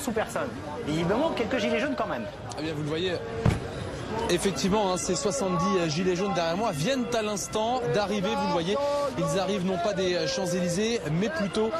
force ou personne. Visiblement, quelques gilets jaunes quand même. Eh bien, vous le voyez. Effectivement, ces 70 gilets jaunes derrière moi viennent à l'instant d'arriver, vous le voyez, ils arrivent non pas des Champs-Élysées, mais plutôt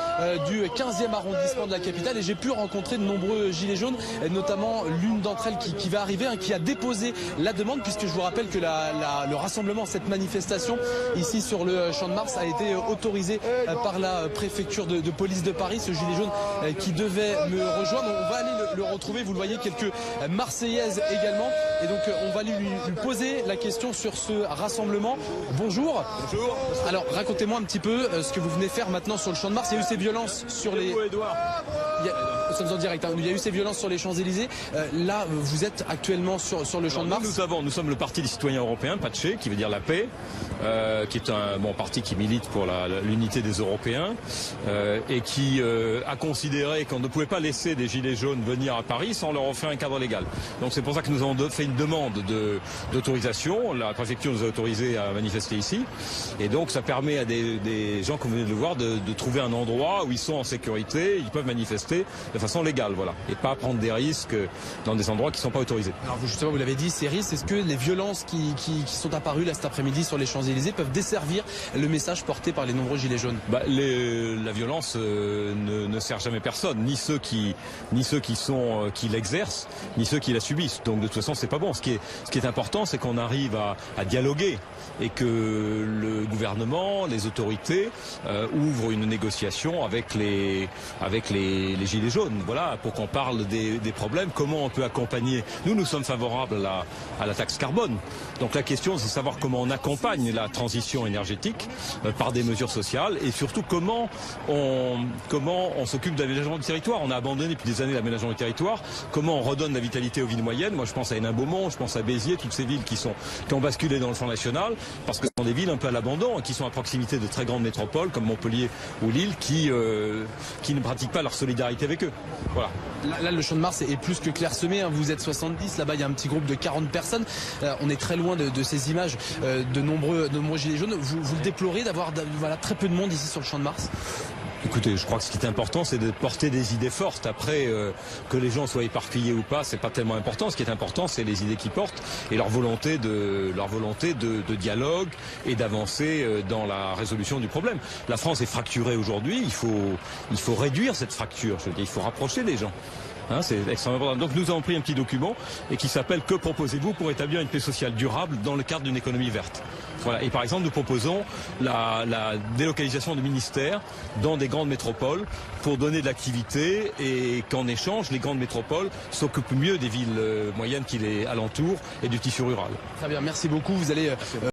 du 15e arrondissement de la capitale. Et j'ai pu rencontrer de nombreux gilets jaunes, notamment l'une d'entre elles qui va arriver, qui a déposé la demande, puisque je vous rappelle que le rassemblement, cette manifestation ici sur le Champ de Mars a été autorisé par la préfecture de police de Paris, ce gilet jaune qui devait me rejoindre. On va aller le retrouver, vous le voyez, quelques Marseillaises également. Et donc on va lui poser la question sur ce rassemblement. Bonjour. Bonjour. Alors racontez-moi un petit peu ce que vous venez faire maintenant sur le Champ de Mars. Il y a eu ces violences sur les... Nous sommes en direct, hein. Il y a eu ces violences sur les Champs-Élysées. Là, vous êtes actuellement sur le Champ de Mars. Nous sommes le Parti des citoyens européens, PACE, qui veut dire la paix, qui est un parti qui milite pour l'unité des Européens et qui a considéré qu'on ne pouvait pas laisser des gilets jaunes venir à Paris sans leur offrir un cadre légal. Donc c'est pour ça que nous avons fait une demande d'autorisation. La préfecture nous a autorisé à manifester ici. Et donc ça permet à des gens, comme vous venez de le voir, de trouver un endroit où ils sont en sécurité, ils peuvent manifester de façon légale, voilà, et pas prendre des risques dans des endroits qui ne sont pas autorisés. Alors justement, vous l'avez dit, ces risques, est-ce que les violences qui sont apparues là cet après-midi sur les Champs-Élysées peuvent desservir le message porté par les nombreux gilets jaunes? La violence ne sert jamais personne, ni ceux qui l'exercent, ni ceux qui la subissent. Donc de toute façon, c'est pas bon. Ce qui est important, c'est qu'on arrive à dialoguer et que le gouvernement, les autorités ouvrent une négociation avec les gilets jaunes. Voilà, pour qu'on parle des problèmes, comment on peut accompagner. Nous sommes favorables à la taxe carbone. Donc la question, c'est de savoir comment on accompagne la transition énergétique par des mesures sociales et surtout comment on s'occupe de l'aménagement du territoire. On a abandonné depuis des années l'aménagement du territoire. Comment on redonne la vitalité aux villes moyennes. Moi, je pense à Hénin-Beaumont, je pense à Béziers, toutes ces villes qui ont basculé dans le Front National parce que ce sont des villes un peu à l'abandon et qui sont à proximité de très grandes métropoles comme Montpellier ou Lille qui ne pratiquent pas leur solidarité avec eux. Voilà. Là, le Champ de Mars est plus que clairsemé, hein. Vous êtes 70, là-bas il y a un petit groupe de 40 personnes. On est très loin de ces images de nombreux gilets jaunes. Vous le déplorez d'avoir très peu de monde ici sur le Champ de Mars? Écoutez, je crois que ce qui est important, c'est de porter des idées fortes. Après, que les gens soient éparpillés ou pas, c'est pas tellement important. Ce qui est important, c'est les idées qu'ils portent et leur volonté de dialogue et d'avancer dans la résolution du problème. La France est fracturée aujourd'hui. Il faut réduire cette fracture. Je veux dire, il faut rapprocher les gens. C'est extrêmement important. Donc nous avons pris un petit document et qui s'appelle « Que proposez-vous pour établir une paix sociale durable dans le cadre d'une économie verte ?» Voilà. Et par exemple, nous proposons la délocalisation de ministères dans des grandes métropoles pour donner de l'activité et qu'en échange, les grandes métropoles s'occupent mieux des villes moyennes qui les alentourent et du tissu rural. Très bien, merci beaucoup. Vous allez